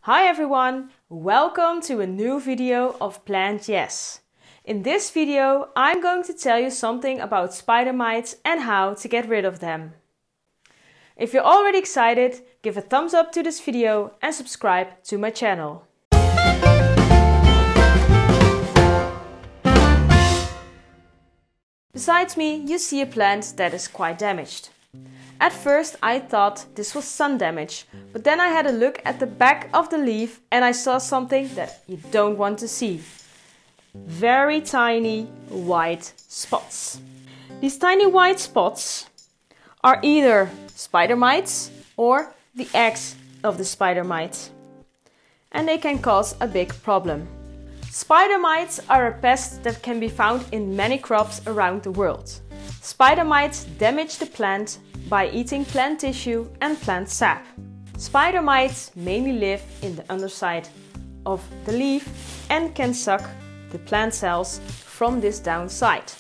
Hi everyone, welcome to a new video of Plant Yes. In this video I'm going to tell you something about spider mites and how to get rid of them. If you're already excited, give a thumbs up to this video and subscribe to my channel. Besides me, you see a plant that is quite damaged. At first I thought this was sun damage, but then I had a look at the back of the leaf and I saw something that you don't want to see. Very tiny white spots. These tiny white spots are either spider mites or the eggs of the spider mite. And they can cause a big problem. Spider mites are a pest that can be found in many crops around the world. Spider mites damage the plant by eating plant tissue and plant sap. Spider mites mainly live in the underside of the leaf and can suck the plant cells from this downside.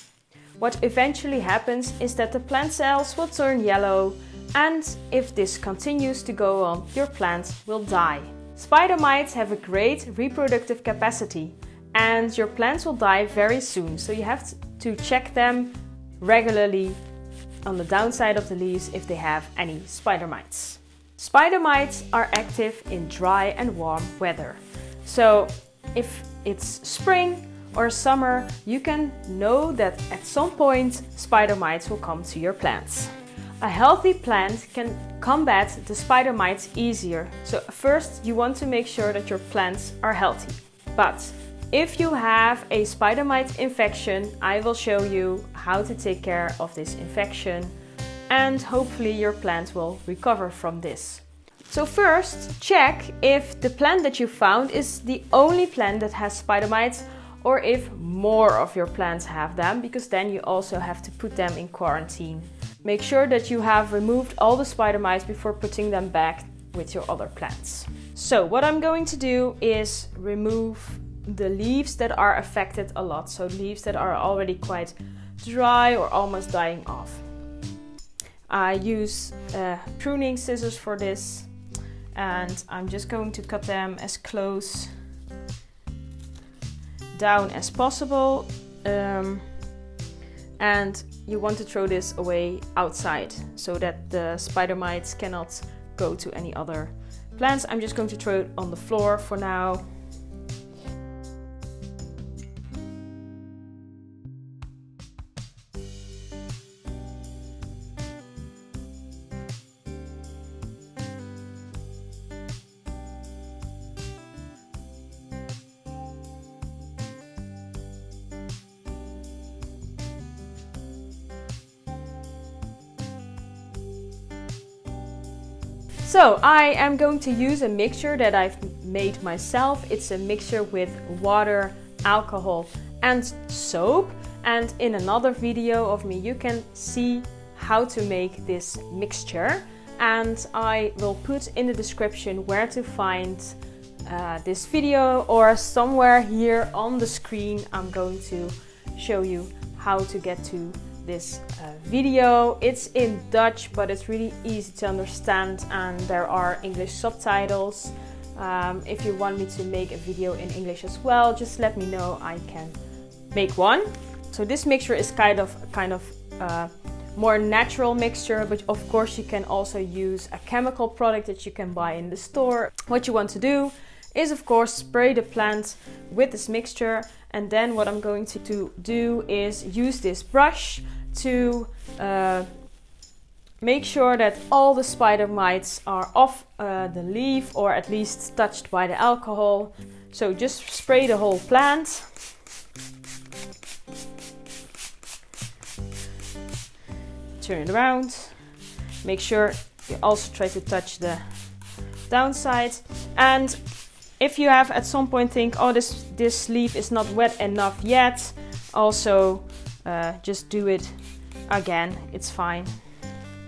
What eventually happens is that the plant cells will turn yellow, and if this continues to go on, your plant will die. Spider mites have a great reproductive capacity and your plants will die very soon, so you have to check them regularly on the downside of the leaves if they have any spider mites. Spider mites are active in dry and warm weather. So if it's spring or summer, you can know that at some point spider mites will come to your plants. A healthy plant can combat the spider mites easier. So first you want to make sure that your plants are healthy. But if you have a spider mite infection, I will show you how to take care of this infection and hopefully your plant will recover from this. So first, check if the plant that you found is the only plant that has spider mites or if more of your plants have them, because then you also have to put them in quarantine. Make sure that you have removed all the spider mites before putting them back with your other plants. So what I'm going to do is remove the leaves that are affected a lot, so leaves that are already quite dry or almost dying off. I use pruning scissors for this and I'm just going to cut them as close down as possible, and you want to throw this away outside so that the spider mites cannot go to any other plants. I'm just going to throw it on the floor for now. So I am going to use a mixture that I've made myself. It's a mixture with water, alcohol and soap. And in another video of me you can see how to make this mixture. And I will put in the description where to find this video, or somewhere here on the screen I'm going to show you how to get to this video. It's in Dutch, but it's really easy to understand and there are English subtitles. If you want me to make a video in English as well, just let me know, I can make one. So this mixture is kind of more natural mixture, but of course you can also use a chemical product that you can buy in the store. What you want to do is of course spray the plant with this mixture, and then what I'm going to do is use this brush to make sure that all the spider mites are off the leaf, or at least touched by the alcohol. So just spray the whole plant. Turn it around. Make sure you also try to touch the downside. And if you have at some point think, oh, this leaf is not wet enough yet, also just do it again, it's fine.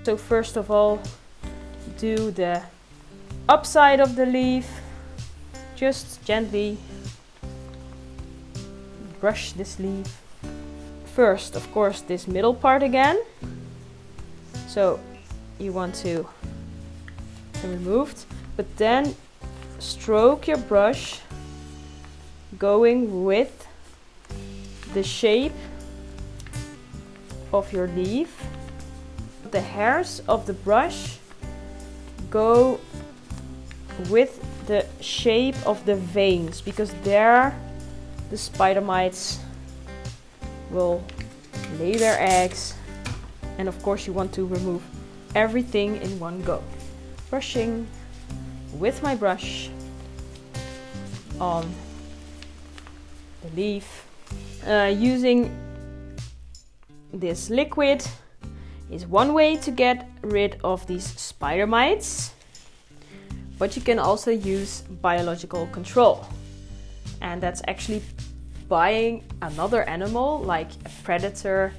So first of all, do the upside of the leaf. Just gently brush this leaf. First, of course, this middle part again. So you want to removed, but then stroke your brush going with the shape of your leaf. The hairs of the brush go with the shape of the veins, because there the spider mites will lay their eggs, and of course you want to remove everything in one go. Brushing with my brush on the leaf. Using this liquid is one way to get rid of these spider mites, but you can also use biological control, and that's actually buying another animal, like a predator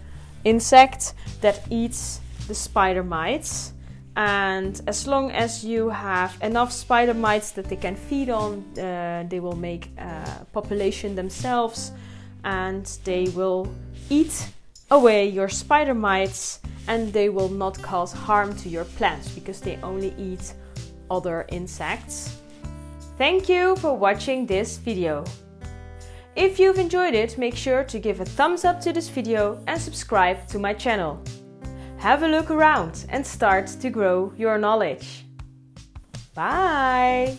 insect that eats the spider mites. And as long as you have enough spider mites that they can feed on, they will make a population themselves, and they will eat away your spider mites, and they will not cause harm to your plants because they only eat other insects. Thank you for watching this video. If you've enjoyed it, make sure to give a thumbs up to this video and subscribe to my channel. Have a look around and start to grow your knowledge. Bye!